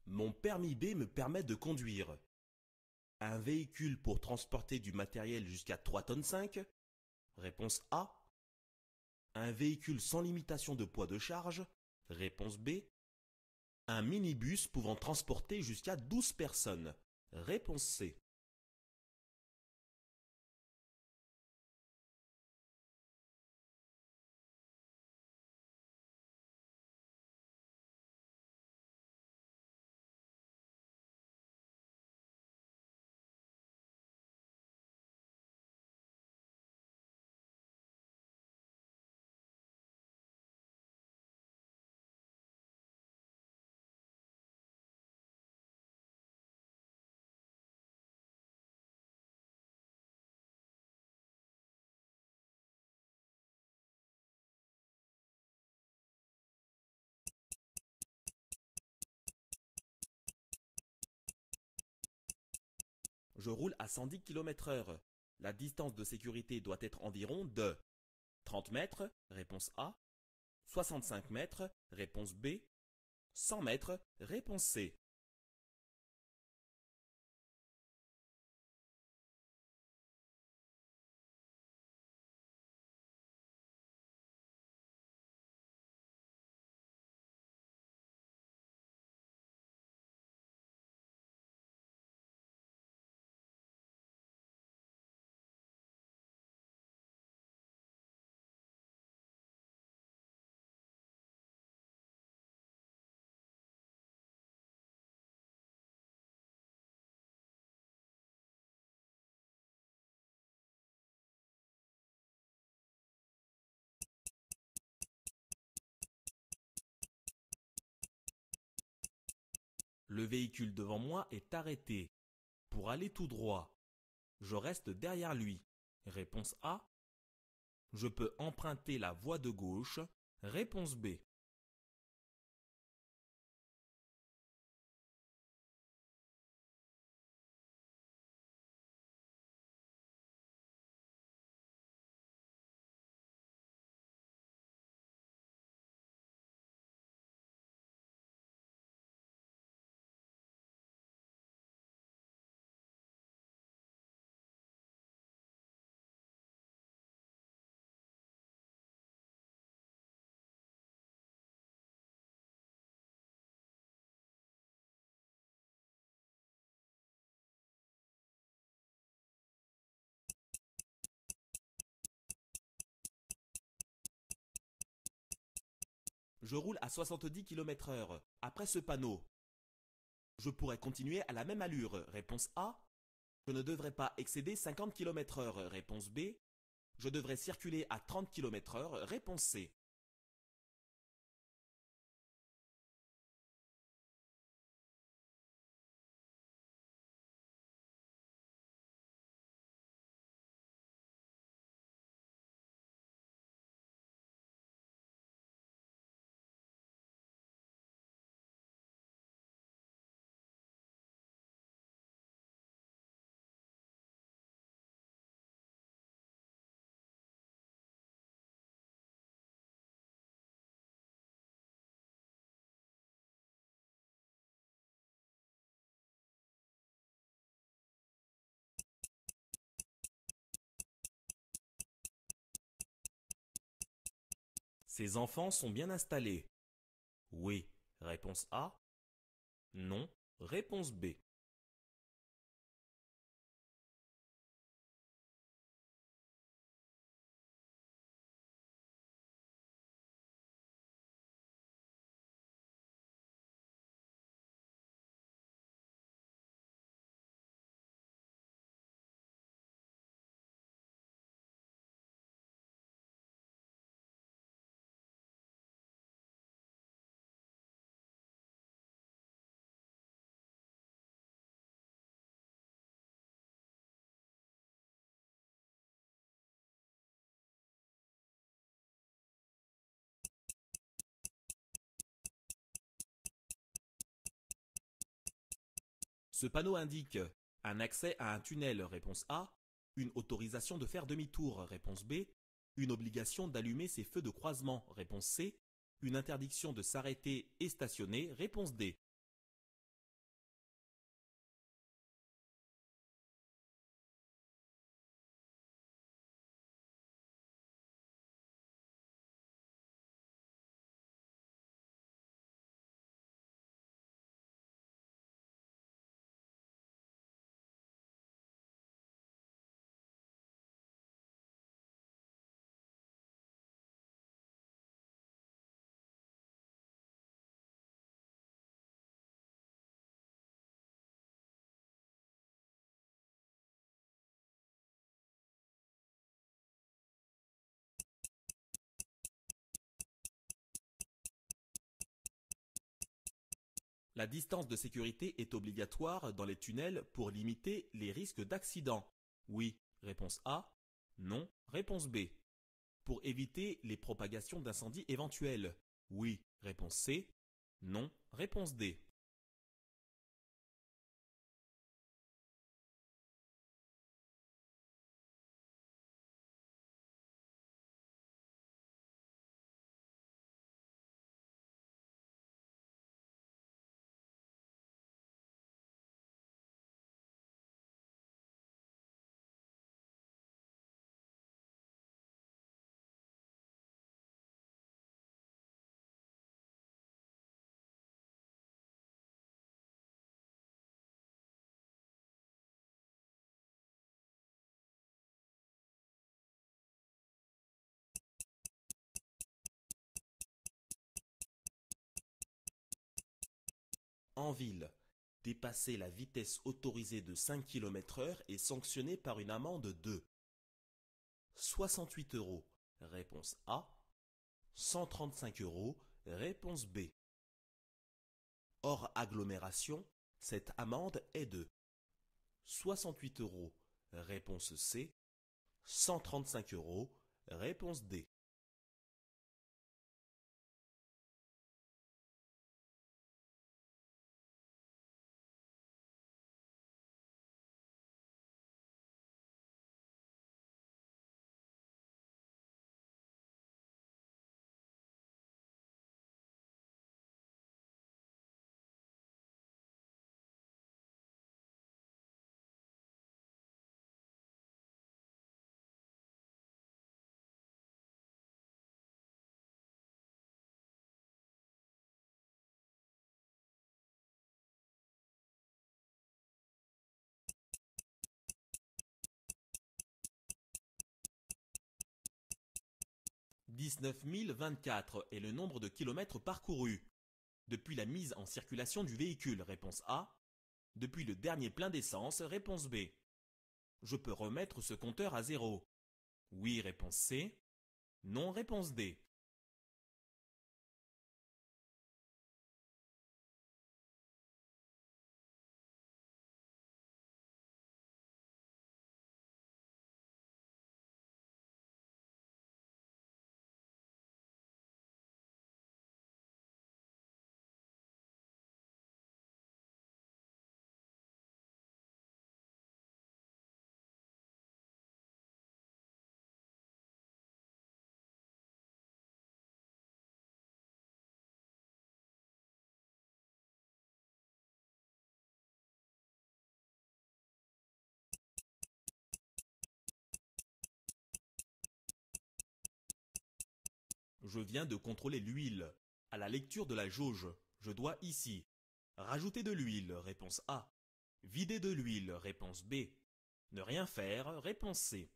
Mon permis B me permet de conduire. Un véhicule pour transporter du matériel jusqu'à 3 tonnes 5. Réponse A. Un véhicule sans limitation de poids de charge. Réponse B. Un minibus pouvant transporter jusqu'à 12 personnes. Réponse C. Je roule à 110 km/h. La distance de sécurité doit être environ de 30 mètres, réponse A, 65 mètres, réponse B, 100 mètres, réponse C. Le véhicule devant moi est arrêté. Pour aller tout droit, je reste derrière lui. Réponse A. Je peux emprunter la voie de gauche. Réponse B. Je roule à 70 km/h. Après ce panneau, je pourrais continuer à la même allure. Réponse A. Je ne devrais pas excéder 50 km/h. Réponse B. Je devrais circuler à 30 km/h. Réponse C. Ces enfants sont bien installés. Oui. Réponse A. Non. Réponse B. Ce panneau indique un accès à un tunnel. Réponse A. Une autorisation de faire demi-tour. Réponse B. Une obligation d'allumer ses feux de croisement. Réponse C. Une interdiction de s'arrêter et stationner. Réponse D. La distance de sécurité est obligatoire dans les tunnels pour limiter les risques d'accident. Oui, réponse A. Non, réponse B. Pour éviter les propagations d'incendies éventuels. Oui, réponse C. Non, réponse D. En ville, dépasser la vitesse autorisée de 5 km/h est sanctionné par une amende de 68 euros, réponse A. 135 euros, réponse B. Hors agglomération, cette amende est de 68 euros, réponse C. 135 euros, réponse D. « 19 024 est le nombre de kilomètres parcourus. Depuis la mise en circulation du véhicule, réponse A. Depuis le dernier plein d'essence, réponse B. Je peux remettre ce compteur à zéro. Oui, réponse C. Non, réponse D. Je viens de contrôler l'huile. À la lecture de la jauge, je dois ici rajouter de l'huile, réponse A. Vider de l'huile, réponse B. Ne rien faire, réponse C.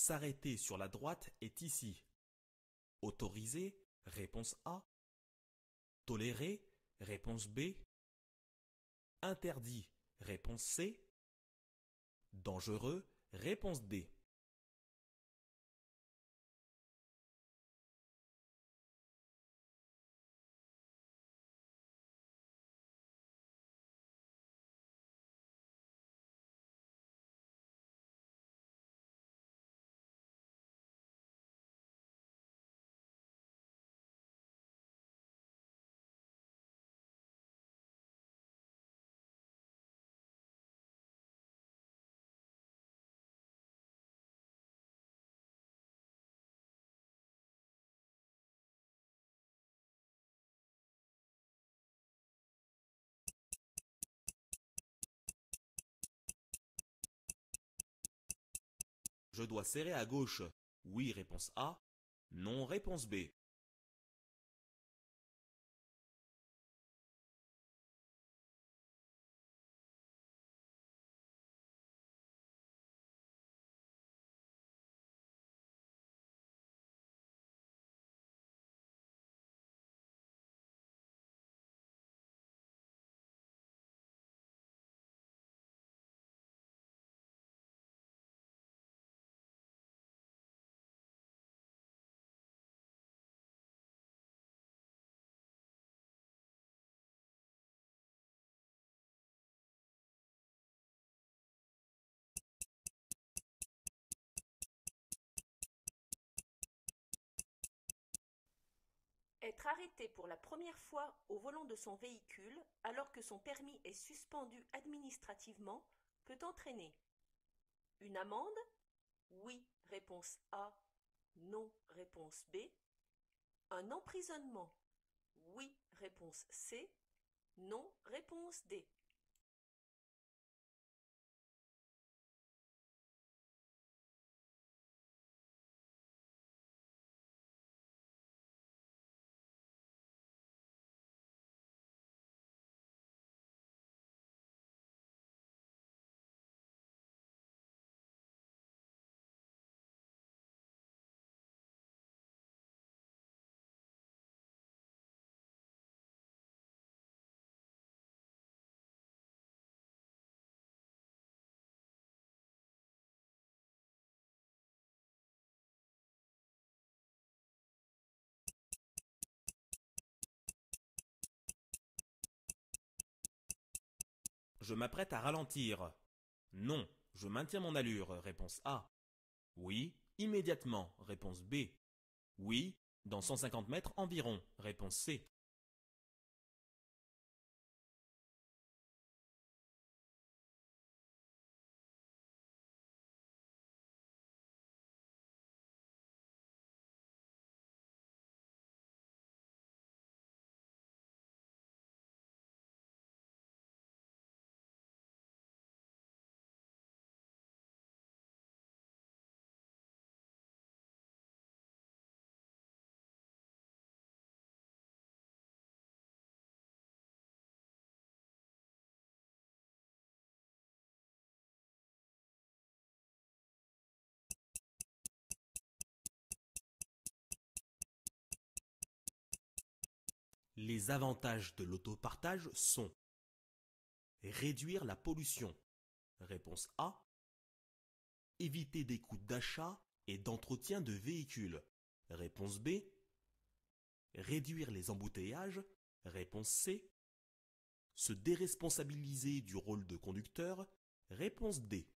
S'arrêter sur la droite est ici. Autorisé, réponse A. Toléré, réponse B. Interdit, réponse C. Dangereux, réponse D. Je dois serrer à gauche. Oui, réponse A. Non, réponse B. Être arrêté pour la première fois au volant de son véhicule alors que son permis est suspendu administrativement peut entraîner une amende. Oui, réponse A. Non, réponse B. Un emprisonnement. Oui, réponse C. Non, réponse D. Je m'apprête à ralentir. Non, je maintiens mon allure. Réponse A. Oui, immédiatement. Réponse B. Oui, dans 150 mètres environ. Réponse C. Les avantages de l'autopartage sont: réduire la pollution. Réponse A. Éviter des coûts d'achat et d'entretien de véhicules. Réponse B. Réduire les embouteillages. Réponse C. Se déresponsabiliser du rôle de conducteur. Réponse D.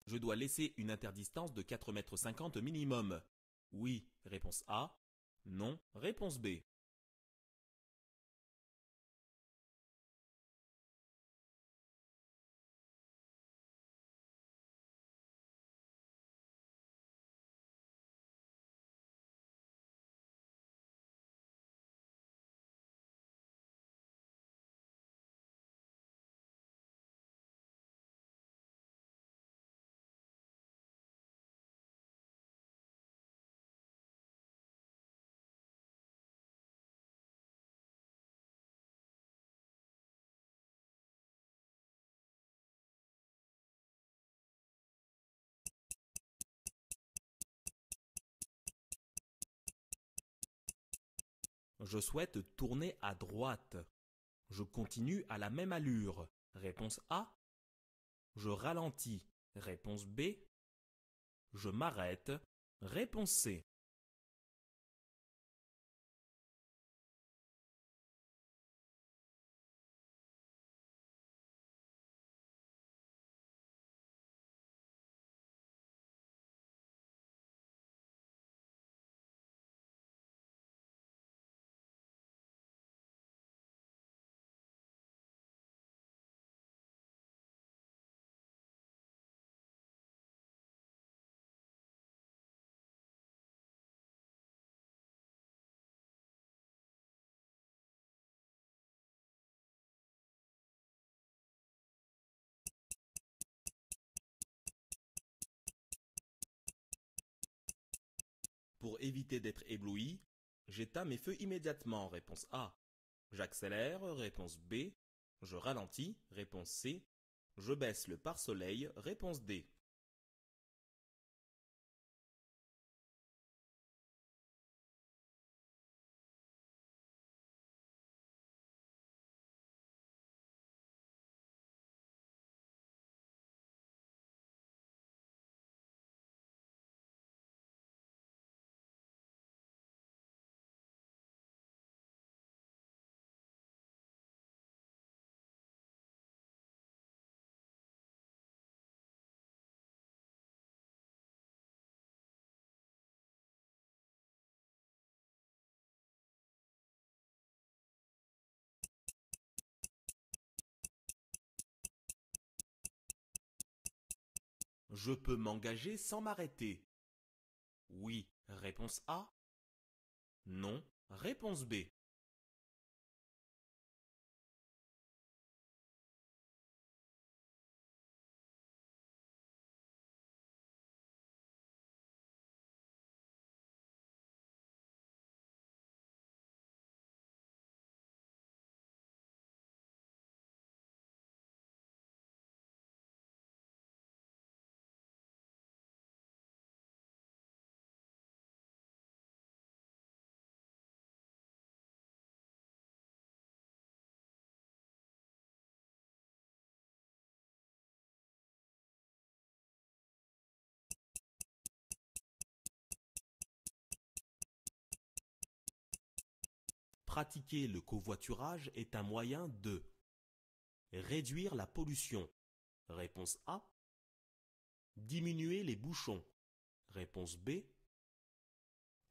Je dois laisser une interdistance de 4,50 m minimum. Oui, réponse A. Non, réponse B. Je souhaite tourner à droite. Je continue à la même allure. Réponse A. Je ralentis. Réponse B. Je m'arrête. Réponse C. Pour éviter d'être ébloui, j'éteins mes feux immédiatement. Réponse A. J'accélère. Réponse B. Je ralentis. Réponse C. Je baisse le pare-soleil. Réponse D. Je peux m'engager sans m'arrêter. Oui. Réponse A. Non. Réponse B. Pratiquer le covoiturage est un moyen de réduire la pollution. Réponse A. Diminuer les bouchons. Réponse B.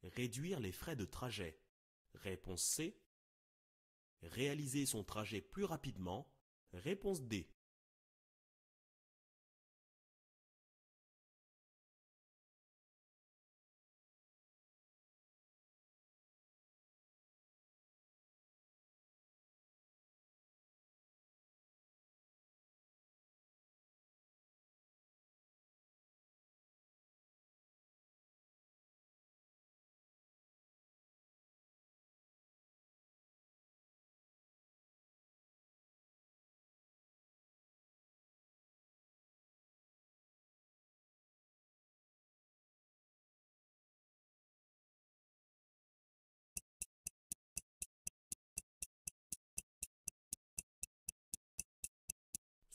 Réduire les frais de trajet. Réponse C. Réaliser son trajet plus rapidement. Réponse D.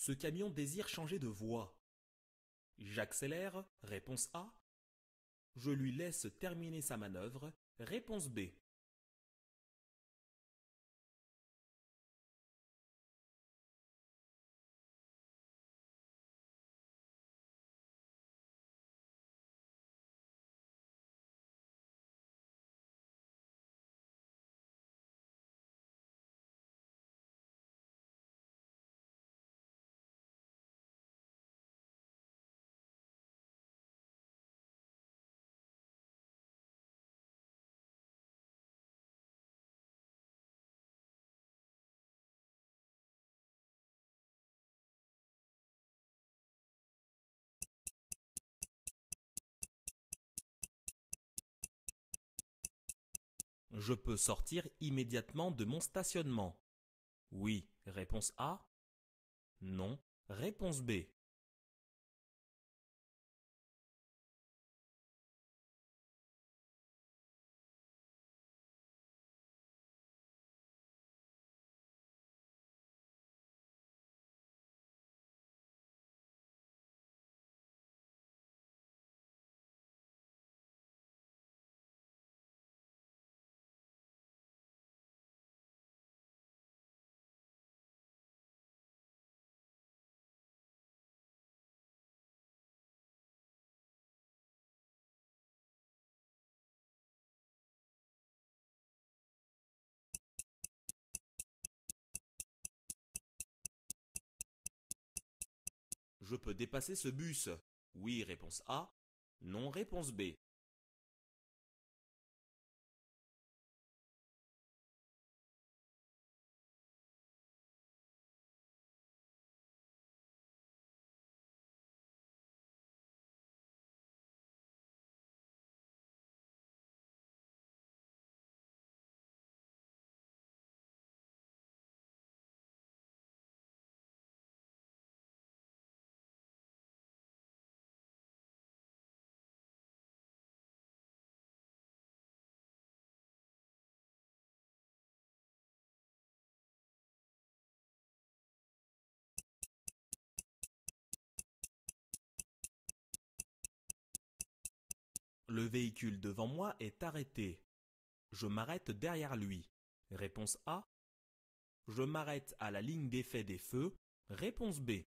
Ce camion désire changer de voie. J'accélère. Réponse A. Je lui laisse terminer sa manœuvre. Réponse B. Je peux sortir immédiatement de mon stationnement. Oui. Réponse A. Non. Réponse B. Je peux dépasser ce bus. Oui, réponse A. Non, réponse B. Le véhicule devant moi est arrêté. Je m'arrête derrière lui. Réponse A. Je m'arrête à la ligne d'effet des feux. Réponse B.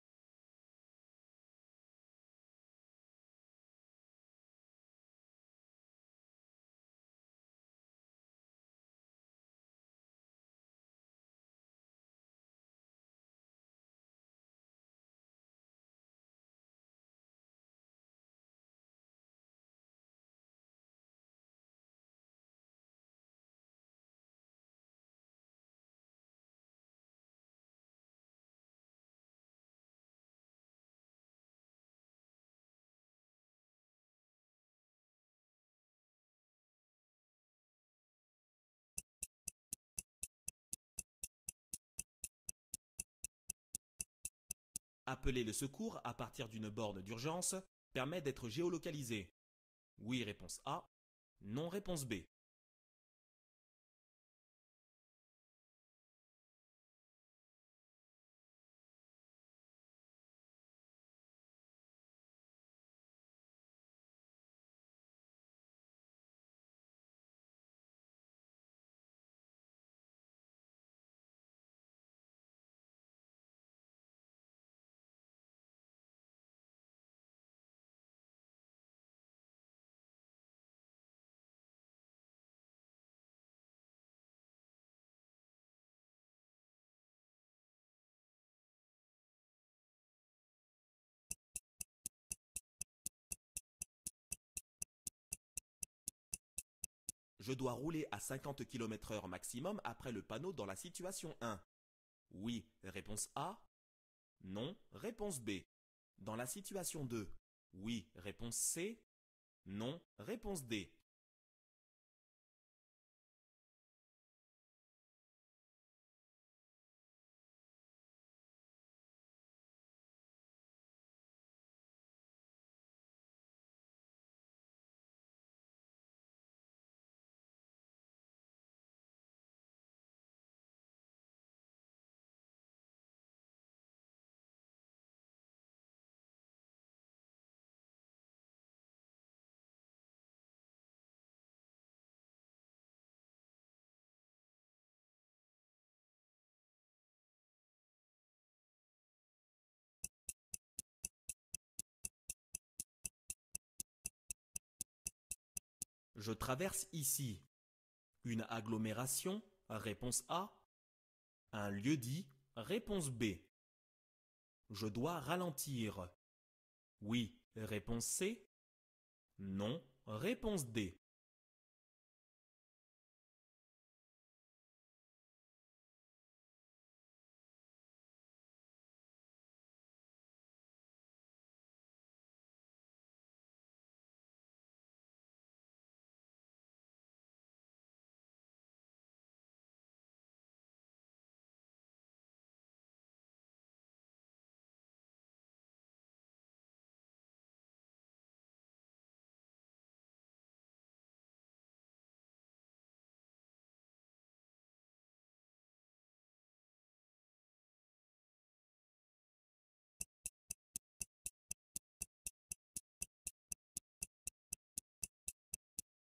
Appeler le secours à partir d'une borne d'urgence permet d'être géolocalisé. Oui, réponse A. Non, réponse B. Je dois rouler à 50 km/h maximum après le panneau dans la situation 1. Oui, réponse A. Non, réponse B. Dans la situation 2. Oui, réponse C. Non, réponse D. Je traverse ici. Une agglomération, réponse A. Un lieu-dit, réponse B. Je dois ralentir. Oui, réponse C. Non, réponse D.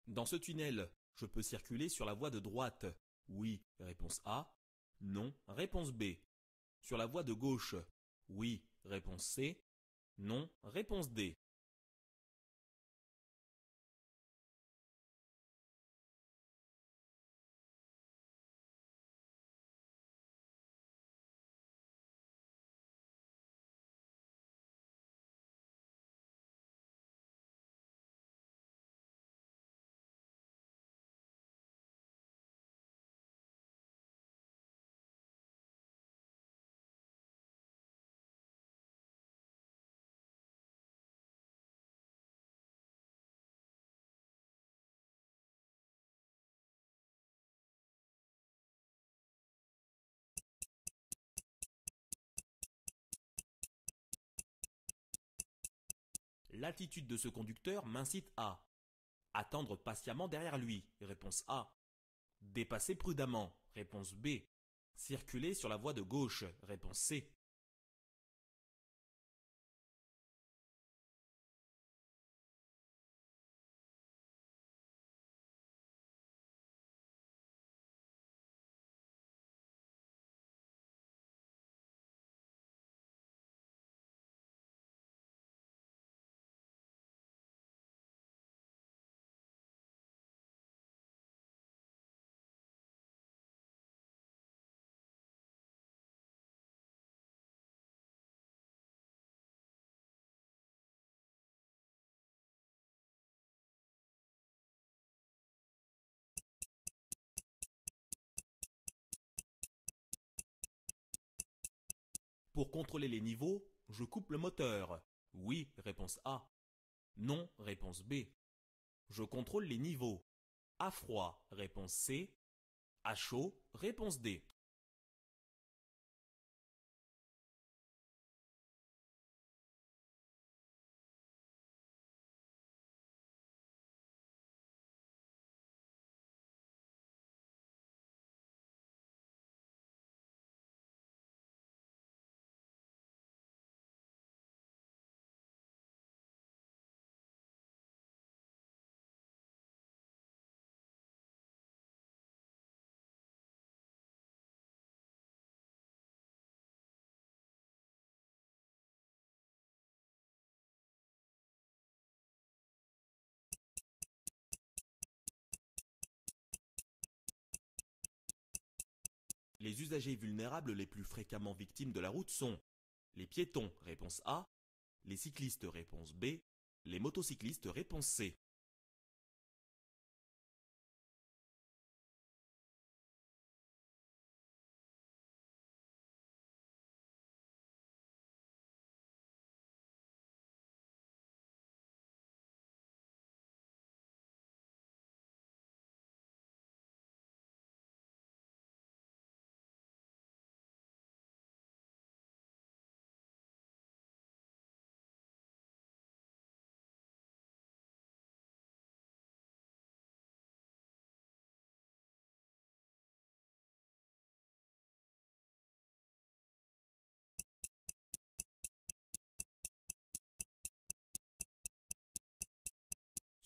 Dans ce tunnel, je peux circuler sur la voie de droite. Oui, réponse A. Non, réponse B. Sur la voie de gauche. Oui, réponse C. Non, réponse D. L'attitude de ce conducteur m'incite à attendre patiemment derrière lui, réponse A. Dépasser prudemment, réponse B. Circuler sur la voie de gauche, réponse C. Pour contrôler les niveaux, je coupe le moteur. Oui, réponse A. Non, réponse B. Je contrôle les niveaux. À froid, réponse C. À chaud, réponse D. Les usagers vulnérables les plus fréquemment victimes de la route sont les piétons, réponse A, les cyclistes, réponse B, les motocyclistes, réponse C.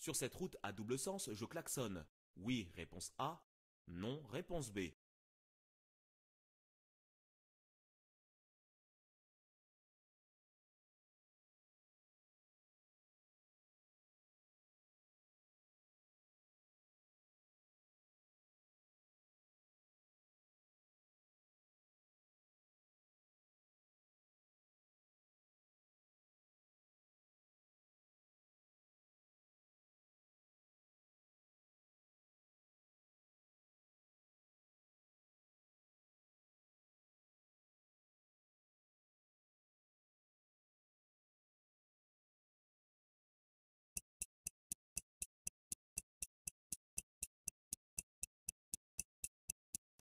Sur cette route à double sens, je klaxonne. Oui, réponse A. Non, réponse B.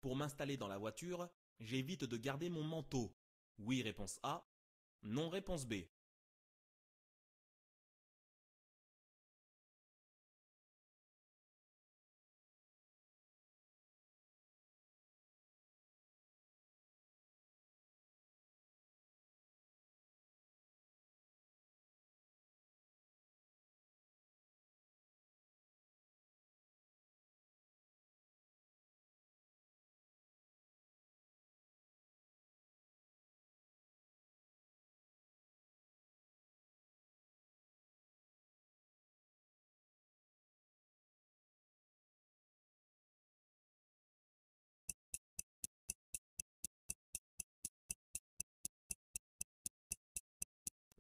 Pour m'installer dans la voiture, j'évite de garder mon manteau. Oui, réponse A. Non, réponse B.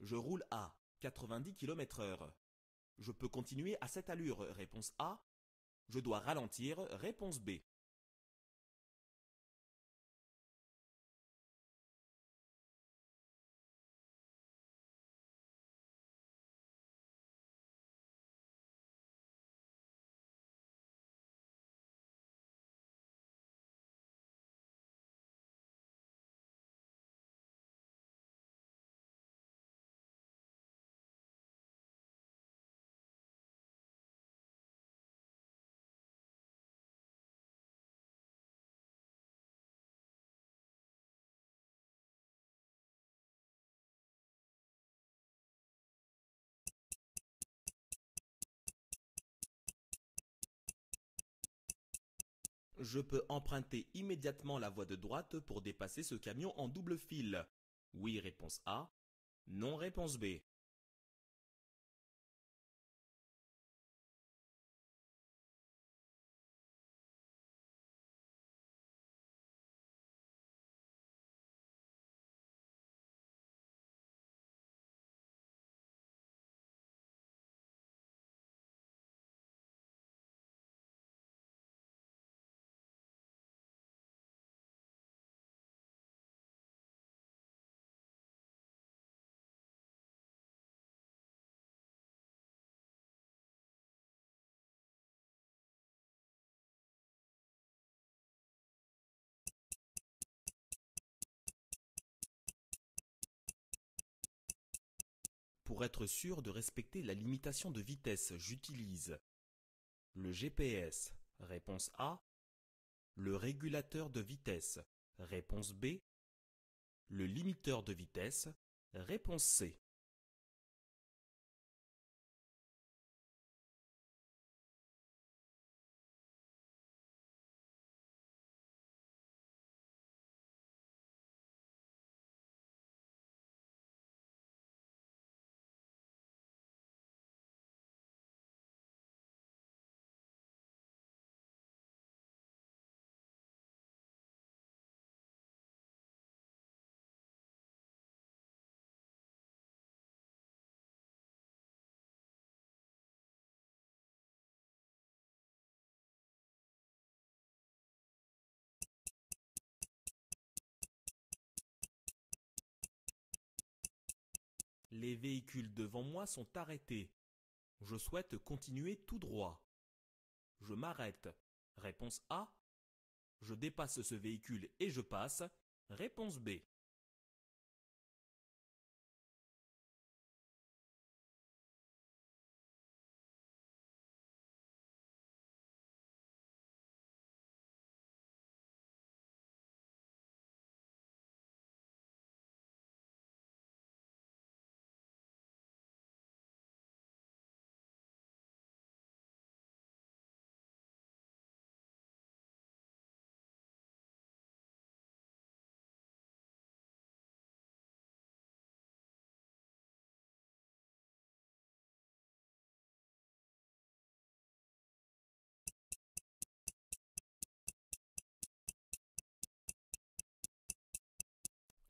Je roule à 90 km/h. Je peux continuer à cette allure, réponse A. Je dois ralentir, réponse B. Je peux emprunter immédiatement la voie de droite pour dépasser ce camion en double file. Oui, réponse A. Non, réponse B. Pour être sûr de respecter la limitation de vitesse, j'utilise le GPS, réponse A, le régulateur de vitesse, réponse B, le limiteur de vitesse, réponse C. Les véhicules devant moi sont arrêtés. Je souhaite continuer tout droit. Je m'arrête. Réponse A. Je dépasse ce véhicule et je passe. Réponse B.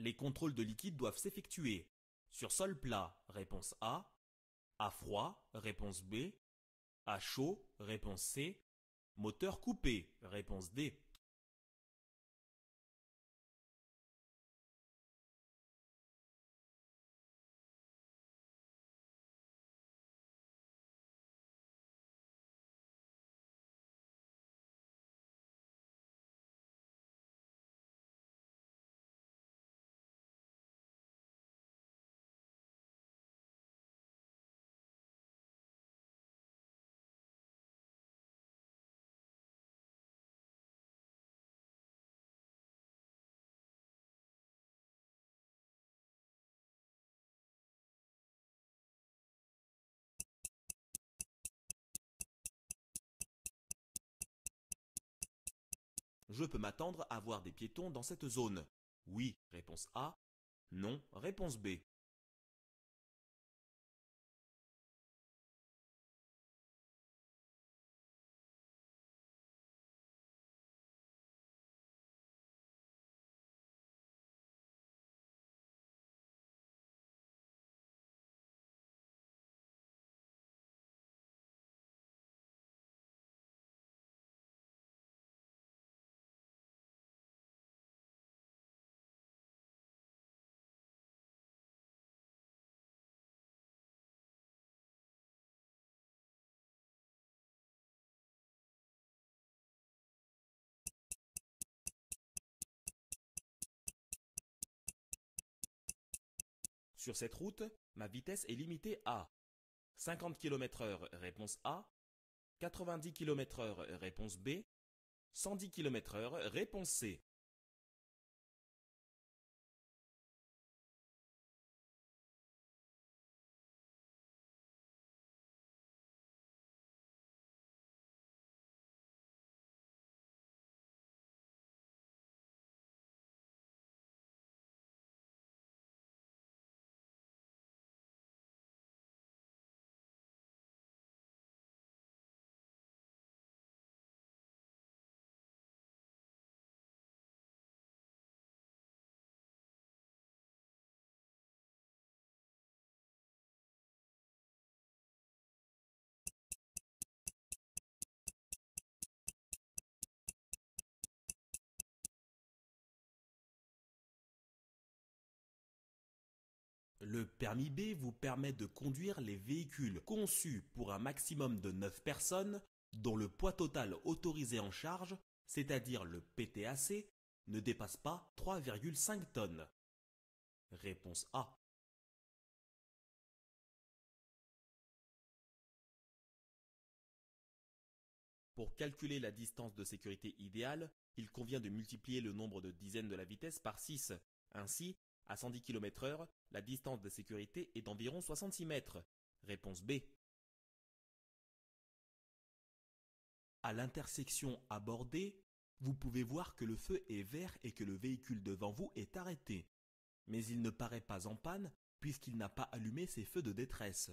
Les contrôles de liquide doivent s'effectuer. Sur sol plat, réponse A. À froid, réponse B. À chaud, réponse C. Moteur coupé, réponse D. Je peux m'attendre à voir des piétons dans cette zone. Oui, réponse A. Non, réponse B. Sur cette route, ma vitesse est limitée à 50 km/h, réponse A, 90 km/h, réponse B, 110 km/h, réponse C. Le permis B vous permet de conduire les véhicules conçus pour un maximum de 9 personnes dont le poids total autorisé en charge, c'est-à-dire le PTAC, ne dépasse pas 3,5 tonnes. Réponse A. Pour calculer la distance de sécurité idéale, il convient de multiplier le nombre de dizaines de la vitesse par 6. Ainsi, à 110 km/h, la distance de sécurité est d'environ 66 mètres. Réponse B. À l'intersection abordée, vous pouvez voir que le feu est vert et que le véhicule devant vous est arrêté. Mais il ne paraît pas en panne puisqu'il n'a pas allumé ses feux de détresse.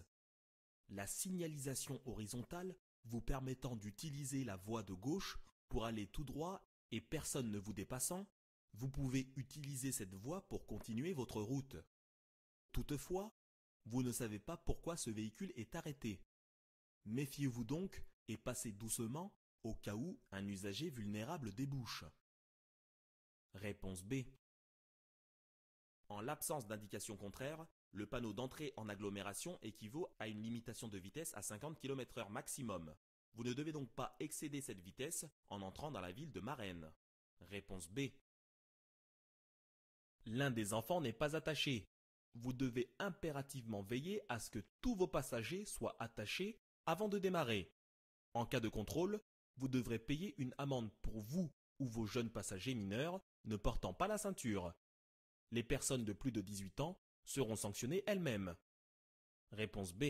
La signalisation horizontale vous permettant d'utiliser la voie de gauche pour aller tout droit et personne ne vous dépassant, vous pouvez utiliser cette voie pour continuer votre route. Toutefois, vous ne savez pas pourquoi ce véhicule est arrêté. Méfiez-vous donc et passez doucement au cas où un usager vulnérable débouche. Réponse B. En l'absence d'indication contraire, le panneau d'entrée en agglomération équivaut à une limitation de vitesse à 50 km/h maximum. Vous ne devez donc pas excéder cette vitesse en entrant dans la ville de Marennes. Réponse B. L'un des enfants n'est pas attaché. Vous devez impérativement veiller à ce que tous vos passagers soient attachés avant de démarrer. En cas de contrôle, vous devrez payer une amende pour vous ou vos jeunes passagers mineurs ne portant pas la ceinture. Les personnes de plus de 18 ans seront sanctionnées elles-mêmes. Réponse B.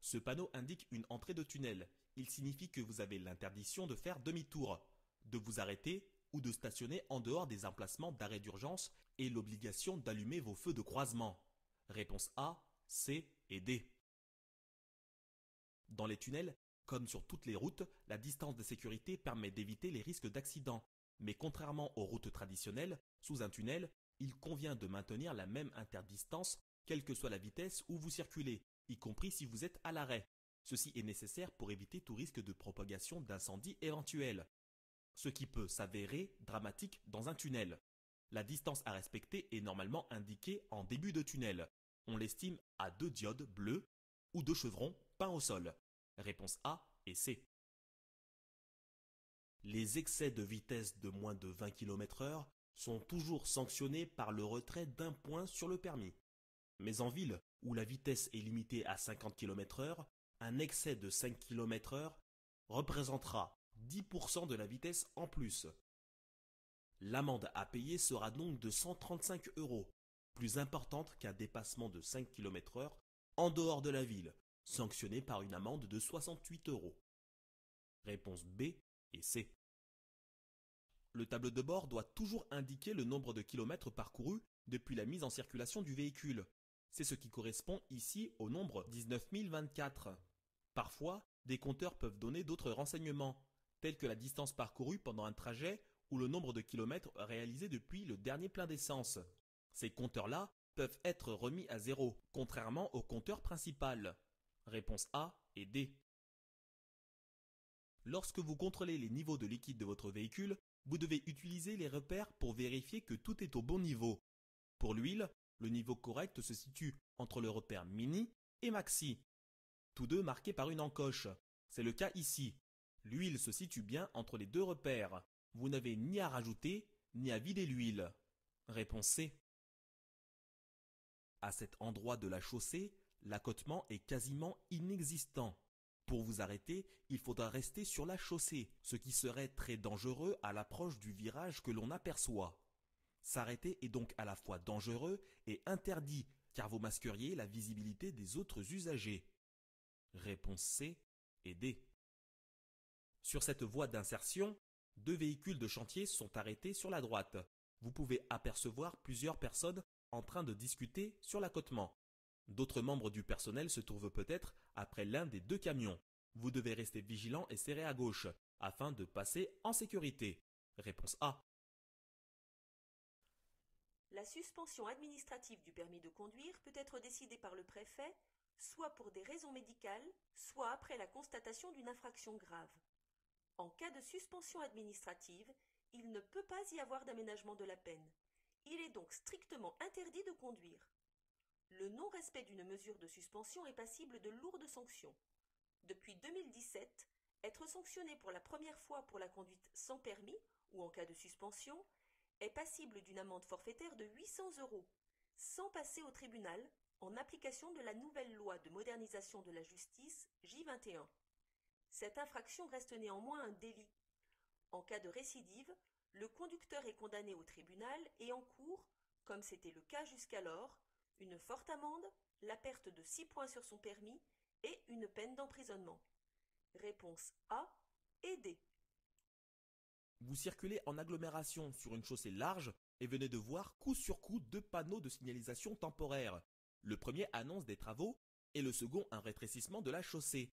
Ce panneau indique une entrée de tunnel. Il signifie que vous avez l'interdiction de faire demi-tour, de vous arrêter ou de stationner en dehors des emplacements d'arrêt d'urgence et l'obligation d'allumer vos feux de croisement. Réponse A, C et D. Dans les tunnels, comme sur toutes les routes, la distance de sécurité permet d'éviter les risques d'accident. Mais contrairement aux routes traditionnelles, sous un tunnel, il convient de maintenir la même interdistance, quelle que soit la vitesse où vous circulez, y compris si vous êtes à l'arrêt. Ceci est nécessaire pour éviter tout risque de propagation d'incendie éventuel, ce qui peut s'avérer dramatique dans un tunnel. La distance à respecter est normalement indiquée en début de tunnel. On l'estime à 2 diodes bleus ou 2 chevrons peints au sol. Réponse A et C. Les excès de vitesse de moins de 20 km/h sont toujours sanctionnés par le retrait d'un point sur le permis. Mais en ville, où la vitesse est limitée à 50 km/h, un excès de 5 km/h représentera 10% de la vitesse en plus. L'amende à payer sera donc de 135 €, plus importante qu'un dépassement de 5 km/h en dehors de la ville, sanctionné par une amende de 68 €. Réponse B et C. Le tableau de bord doit toujours indiquer le nombre de kilomètres parcourus depuis la mise en circulation du véhicule. C'est ce qui correspond ici au nombre 19 024. Parfois, des compteurs peuvent donner d'autres renseignements, tels que la distance parcourue pendant un trajet ou le nombre de kilomètres réalisés depuis le dernier plein d'essence. Ces compteurs-là peuvent être remis à zéro, contrairement au compteur principal. Réponse A et D. Lorsque vous contrôlez les niveaux de liquide de votre véhicule, vous devez utiliser les repères pour vérifier que tout est au bon niveau. Pour l'huile, le niveau correct se situe entre le repère mini et maxi, tous deux marqués par une encoche. C'est le cas ici. L'huile se situe bien entre les deux repères. Vous n'avez ni à rajouter ni à vider l'huile. Réponse C. À cet endroit de la chaussée, l'accotement est quasiment inexistant. Pour vous arrêter, il faudra rester sur la chaussée, ce qui serait très dangereux à l'approche du virage que l'on aperçoit. S'arrêter est donc à la fois dangereux et interdit, car vous masqueriez la visibilité des autres usagers. Réponse C et D. Sur cette voie d'insertion, 2 véhicules de chantier sont arrêtés sur la droite. Vous pouvez apercevoir plusieurs personnes en train de discuter sur l'accotement. D'autres membres du personnel se trouvent peut-être après l'un des 2 camions. Vous devez rester vigilant et serré à gauche, afin de passer en sécurité. Réponse A. La suspension administrative du permis de conduire peut être décidée par le préfet, soit pour des raisons médicales, soit après la constatation d'une infraction grave. En cas de suspension administrative, il ne peut pas y avoir d'aménagement de la peine. Il est donc strictement interdit de conduire. Le non-respect d'une mesure de suspension est passible de lourdes sanctions. Depuis 2017, être sanctionné pour la première fois pour la conduite sans permis ou en cas de suspension est passible d'une amende forfaitaire de 800 €, sans passer au tribunal, en application de la nouvelle loi de modernisation de la justice J21. Cette infraction reste néanmoins un délit. En cas de récidive, le conducteur est condamné au tribunal et encourt, comme c'était le cas jusqu'alors, une forte amende, la perte de 6 points sur son permis et une peine d'emprisonnement. Réponse A et D. Vous circulez en agglomération sur une chaussée large et venez de voir coup sur coup 2 panneaux de signalisation temporaire. Le premier annonce des travaux et le second un rétrécissement de la chaussée.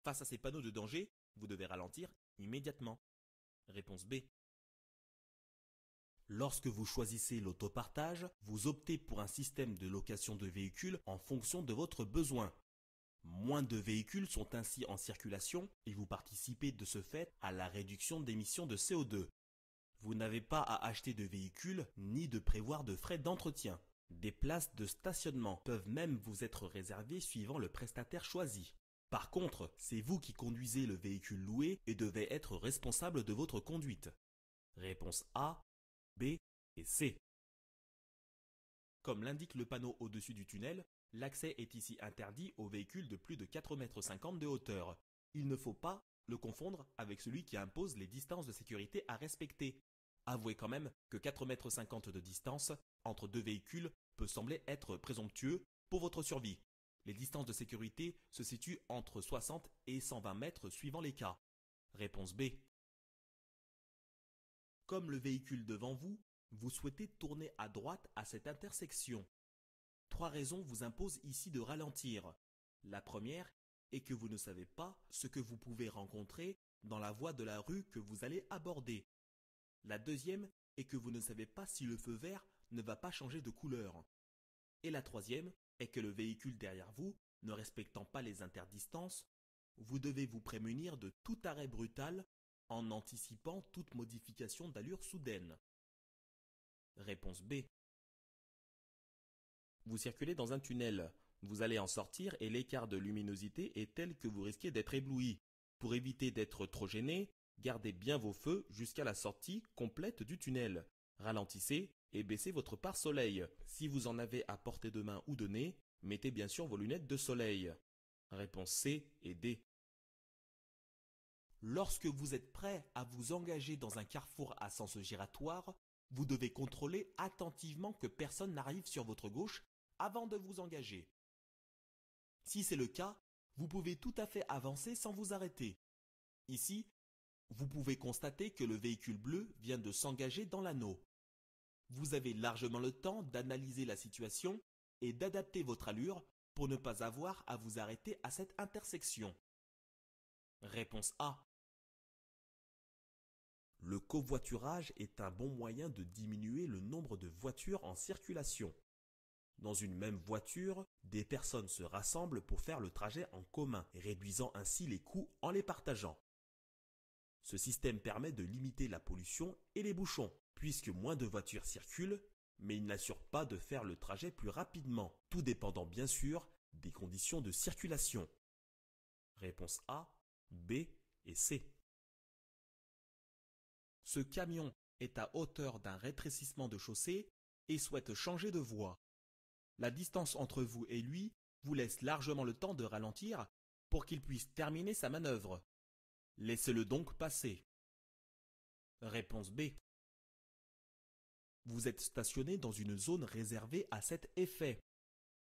Face à ces panneaux de danger, vous devez ralentir immédiatement. Réponse B. Lorsque vous choisissez l'autopartage, vous optez pour un système de location de véhicules en fonction de votre besoin. Moins de véhicules sont ainsi en circulation et vous participez de ce fait à la réduction d'émissions de CO2. Vous n'avez pas à acheter de véhicules ni de prévoir de frais d'entretien. Des places de stationnement peuvent même vous être réservées suivant le prestataire choisi. Par contre, c'est vous qui conduisez le véhicule loué et devez être responsable de votre conduite. Réponse A, B et C. Comme l'indique le panneau au-dessus du tunnel, l'accès est ici interdit aux véhicules de plus de 4,50 m de hauteur. Il ne faut pas le confondre avec celui qui impose les distances de sécurité à respecter. Avouez quand même que 4,50 m de distance entre deux véhicules peut sembler être présomptueux pour votre survie. Les distances de sécurité se situent entre 60 et 120 mètres suivant les cas. Réponse B. Comme le véhicule devant vous, vous souhaitez tourner à droite à cette intersection. 3 raisons vous imposent ici de ralentir. La première est que vous ne savez pas ce que vous pouvez rencontrer dans la voie de la rue que vous allez aborder. La deuxième est que vous ne savez pas si le feu vert ne va pas changer de couleur. Et la troisième est que le véhicule derrière vous, ne respectant pas les interdistances, vous devez vous prémunir de tout arrêt brutal en anticipant toute modification d'allure soudaine. Réponse B. Vous circulez dans un tunnel. Vous allez en sortir et l'écart de luminosité est tel que vous risquez d'être ébloui. Pour éviter d'être trop gêné, gardez bien vos feux jusqu'à la sortie complète du tunnel. Ralentissez et baissez votre pare-soleil. Si vous en avez à portée de main ou de nez, mettez bien sûr vos lunettes de soleil. Réponse C et D. Lorsque vous êtes prêt à vous engager dans un carrefour à sens giratoire, vous devez contrôler attentivement que personne n'arrive sur votre gauche avant de vous engager. Si c'est le cas, vous pouvez tout à fait avancer sans vous arrêter. Ici, vous pouvez constater que le véhicule bleu vient de s'engager dans l'anneau. Vous avez largement le temps d'analyser la situation et d'adapter votre allure pour ne pas avoir à vous arrêter à cette intersection. Réponse A. Le covoiturage est un bon moyen de diminuer le nombre de voitures en circulation. Dans une même voiture, des personnes se rassemblent pour faire le trajet en commun, réduisant ainsi les coûts en les partageant. Ce système permet de limiter la pollution et les bouchons, puisque moins de voitures circulent, mais il n'assure pas de faire le trajet plus rapidement, tout dépendant bien sûr des conditions de circulation. Réponse A, B et C. Ce camion est à hauteur d'un rétrécissement de chaussée et souhaite changer de voie. La distance entre vous et lui vous laisse largement le temps de ralentir pour qu'il puisse terminer sa manœuvre. Laissez-le donc passer. Réponse B. Vous êtes stationné dans une zone réservée à cet effet.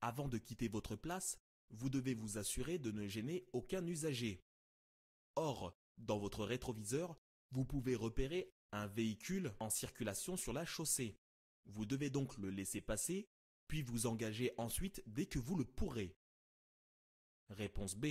Avant de quitter votre place, vous devez vous assurer de ne gêner aucun usager. Or, dans votre rétroviseur, vous pouvez repérer un véhicule en circulation sur la chaussée. Vous devez donc le laisser passer, puis vous engager ensuite dès que vous le pourrez. Réponse B.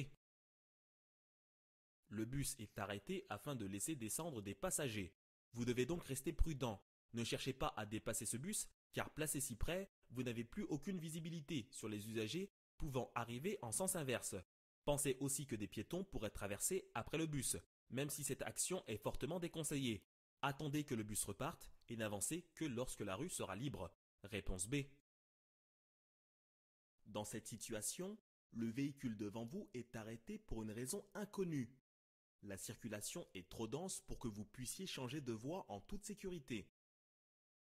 Le bus est arrêté afin de laisser descendre des passagers. Vous devez donc rester prudent. Ne cherchez pas à dépasser ce bus, car placé si près, vous n'avez plus aucune visibilité sur les usagers pouvant arriver en sens inverse. Pensez aussi que des piétons pourraient traverser après le bus, même si cette action est fortement déconseillée. Attendez que le bus reparte, et n'avancez que lorsque la rue sera libre. Réponse B. Dans cette situation, le véhicule devant vous est arrêté pour une raison inconnue. La circulation est trop dense pour que vous puissiez changer de voie en toute sécurité.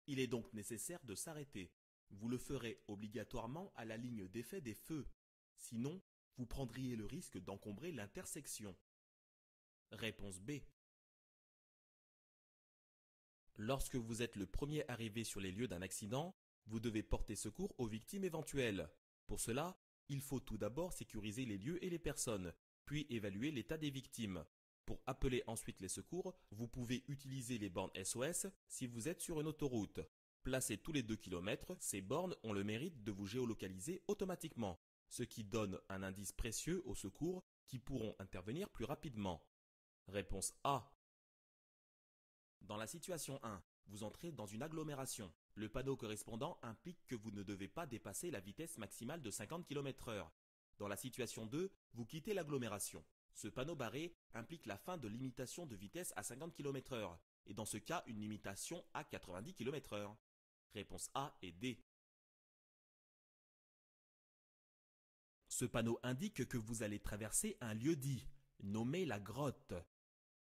Il est donc nécessaire de s'arrêter. Vous le ferez obligatoirement à la ligne d'effet des feux. Sinon, vous prendriez le risque d'encombrer l'intersection. Réponse B. Lorsque vous êtes le premier arrivé sur les lieux d'un accident, vous devez porter secours aux victimes éventuelles. Pour cela, il faut tout d'abord sécuriser les lieux et les personnes, puis évaluer l'état des victimes. Pour appeler ensuite les secours, vous pouvez utiliser les bornes SOS si vous êtes sur une autoroute. Placées tous les 2 km, ces bornes ont le mérite de vous géolocaliser automatiquement, ce qui donne un indice précieux aux secours qui pourront intervenir plus rapidement. Réponse A. Dans la situation 1, vous entrez dans une agglomération. Le panneau correspondant implique que vous ne devez pas dépasser la vitesse maximale de 50 km/h. Dans la situation 2, vous quittez l'agglomération. Ce panneau barré implique la fin de limitation de vitesse à 50 km/h et dans ce cas une limitation à 90 km/h. Réponse A et D. Ce panneau indique que vous allez traverser un lieu-dit, nommé la grotte.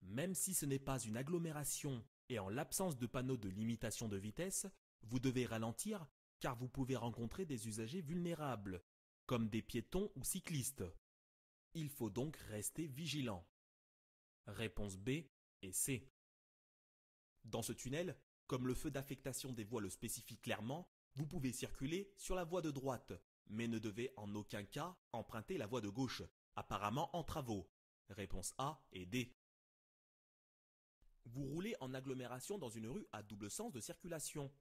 Même si ce n'est pas une agglomération et en l'absence de panneau de limitation de vitesse, vous devez ralentir car vous pouvez rencontrer des usagers vulnérables, comme des piétons ou cyclistes. Il faut donc rester vigilant. Réponse B et C. Dans ce tunnel, comme le feu d'affectation des voies le spécifie clairement, vous pouvez circuler sur la voie de droite, mais ne devez en aucun cas emprunter la voie de gauche, apparemment en travaux. Réponse A et D. Vous roulez en agglomération dans une rue à double sens de circulation.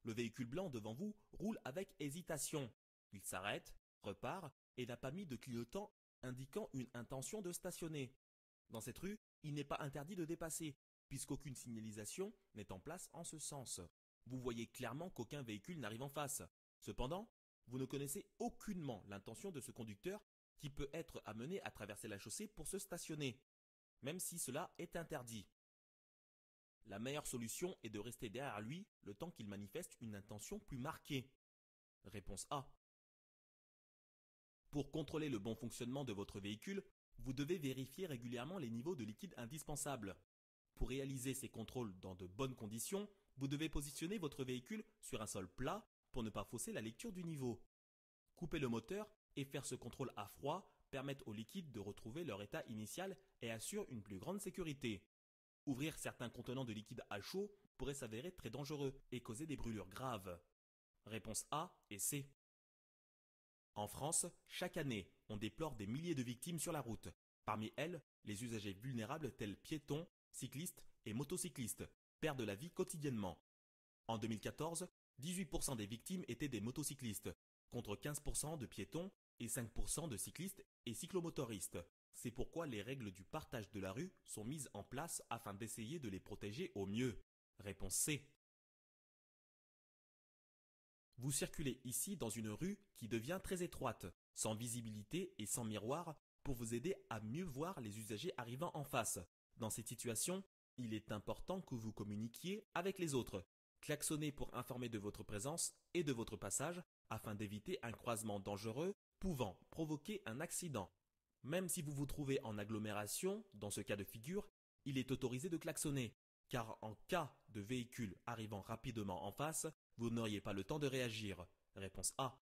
Le véhicule blanc devant vous roule avec hésitation. Il s'arrête, repart et n'a pas mis de clignotant indiquant une intention de stationner. Dans cette rue, il n'est pas interdit de dépasser, puisqu'aucune signalisation n'est en place en ce sens. Vous voyez clairement qu'aucun véhicule n'arrive en face. Cependant, vous ne connaissez aucunement l'intention de ce conducteur qui peut être amené à traverser la chaussée pour se stationner, même si cela est interdit. La meilleure solution est de rester derrière lui le temps qu'il manifeste une intention plus marquée. Réponse A. Pour contrôler le bon fonctionnement de votre véhicule, vous devez vérifier régulièrement les niveaux de liquide indispensables. Pour réaliser ces contrôles dans de bonnes conditions, vous devez positionner votre véhicule sur un sol plat pour ne pas fausser la lecture du niveau. Couper le moteur et faire ce contrôle à froid permettent aux liquides de retrouver leur état initial et assurent une plus grande sécurité. Ouvrir certains contenants de liquide à chaud pourrait s'avérer très dangereux et causer des brûlures graves. Réponse A et C. En France, chaque année, on déplore des milliers de victimes sur la route. Parmi elles, les usagers vulnérables tels piétons, cyclistes et motocyclistes perdent la vie quotidiennement. En 2014, 18% des victimes étaient des motocyclistes, contre 15% de piétons et 5% de cyclistes et cyclomotoristes. C'est pourquoi les règles du partage de la rue sont mises en place afin d'essayer de les protéger au mieux. Réponse C. Vous circulez ici dans une rue qui devient très étroite, sans visibilité et sans miroir pour vous aider à mieux voir les usagers arrivant en face. Dans cette situation, il est important que vous communiquiez avec les autres. Klaxonnez pour informer de votre présence et de votre passage afin d'éviter un croisement dangereux pouvant provoquer un accident. Même si vous vous trouvez en agglomération, dans ce cas de figure, il est autorisé de klaxonner, car en cas de véhicule arrivant rapidement en face, vous n'auriez pas le temps de réagir. Réponse A.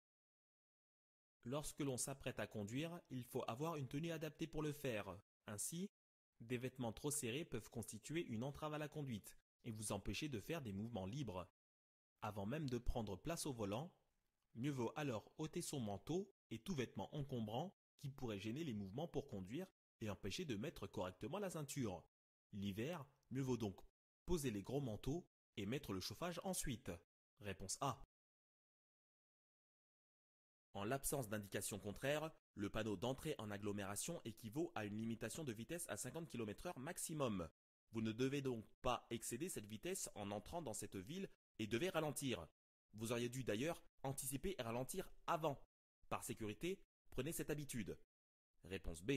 Lorsque l'on s'apprête à conduire, il faut avoir une tenue adaptée pour le faire. Ainsi, des vêtements trop serrés peuvent constituer une entrave à la conduite et vous empêcher de faire des mouvements libres. Avant même de prendre place au volant, mieux vaut alors ôter son manteau et tout vêtement encombrant qui pourrait gêner les mouvements pour conduire et empêcher de mettre correctement la ceinture. L'hiver, mieux vaut donc poser les gros manteaux et mettre le chauffage ensuite. Réponse A. En l'absence d'indication contraire, le panneau d'entrée en agglomération équivaut à une limitation de vitesse à 50 km/h maximum. Vous ne devez donc pas excéder cette vitesse en entrant dans cette ville et devez ralentir. Vous auriez dû d'ailleurs anticiper et ralentir avant. Par sécurité, prenez cette habitude. Réponse B.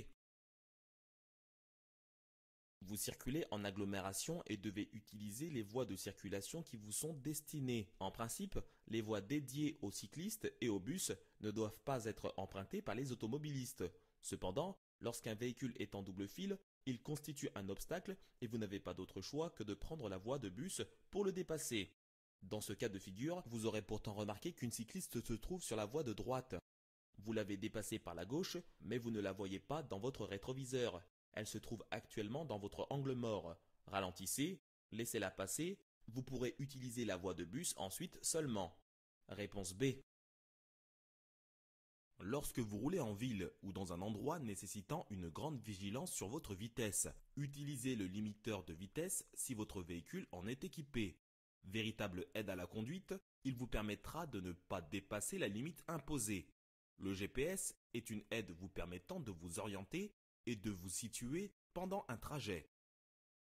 Vous circulez en agglomération et devez utiliser les voies de circulation qui vous sont destinées. En principe, les voies dédiées aux cyclistes et aux bus ne doivent pas être empruntées par les automobilistes. Cependant, lorsqu'un véhicule est en double file, il constitue un obstacle et vous n'avez pas d'autre choix que de prendre la voie de bus pour le dépasser. Dans ce cas de figure, vous aurez pourtant remarqué qu'une cycliste se trouve sur la voie de droite. Vous l'avez dépassée par la gauche, mais vous ne la voyez pas dans votre rétroviseur. Elle se trouve actuellement dans votre angle mort. Ralentissez, laissez-la passer, vous pourrez utiliser la voie de bus ensuite seulement. Réponse B. Lorsque vous roulez en ville ou dans un endroit nécessitant une grande vigilance sur votre vitesse, utilisez le limiteur de vitesse si votre véhicule en est équipé. Véritable aide à la conduite, il vous permettra de ne pas dépasser la limite imposée. Le GPS est une aide vous permettant de vous orienter et de vous situer pendant un trajet.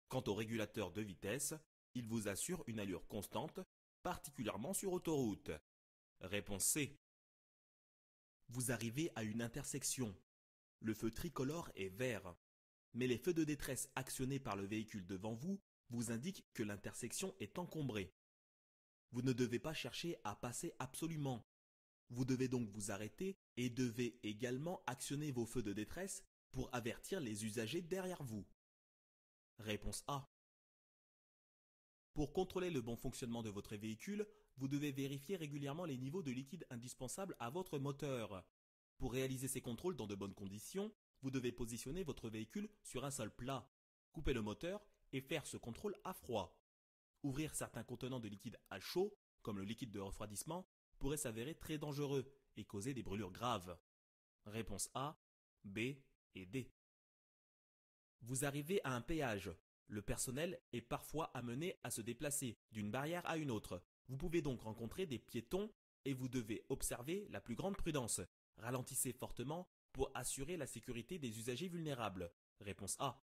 Quant au régulateur de vitesse, il vous assure une allure constante, particulièrement sur autoroute. Réponse C. Vous arrivez à une intersection. Le feu tricolore est vert, mais les feux de détresse actionnés par le véhicule devant vous vous indiquent que l'intersection est encombrée. Vous ne devez pas chercher à passer absolument. Vous devez donc vous arrêter et devez également actionner vos feux de détresse pour avertir les usagers derrière vous. Réponse A. Pour contrôler le bon fonctionnement de votre véhicule, vous devez vérifier régulièrement les niveaux de liquide indispensables à votre moteur. Pour réaliser ces contrôles dans de bonnes conditions, vous devez positionner votre véhicule sur un sol plat, couper le moteur et faire ce contrôle à froid. Ouvrir certains contenants de liquide à chaud, comme le liquide de refroidissement, pourrait s'avérer très dangereux et causer des brûlures graves. Réponse A, B et D. Vous arrivez à un péage. Le personnel est parfois amené à se déplacer d'une barrière à une autre. Vous pouvez donc rencontrer des piétons et vous devez observer la plus grande prudence. Ralentissez fortement pour assurer la sécurité des usagers vulnérables. Réponse A.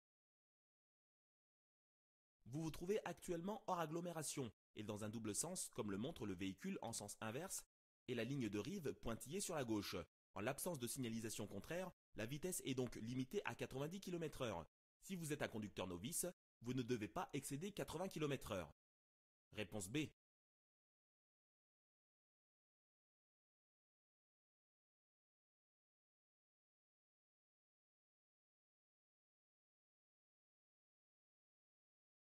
Vous vous trouvez actuellement hors agglomération et dans un double sens comme le montre le véhicule en sens inverse et la ligne de rive pointillée sur la gauche. En l'absence de signalisation contraire, la vitesse est donc limitée à 90 km/h. Si vous êtes un conducteur novice, vous ne devez pas excéder 80 km/h. Réponse B.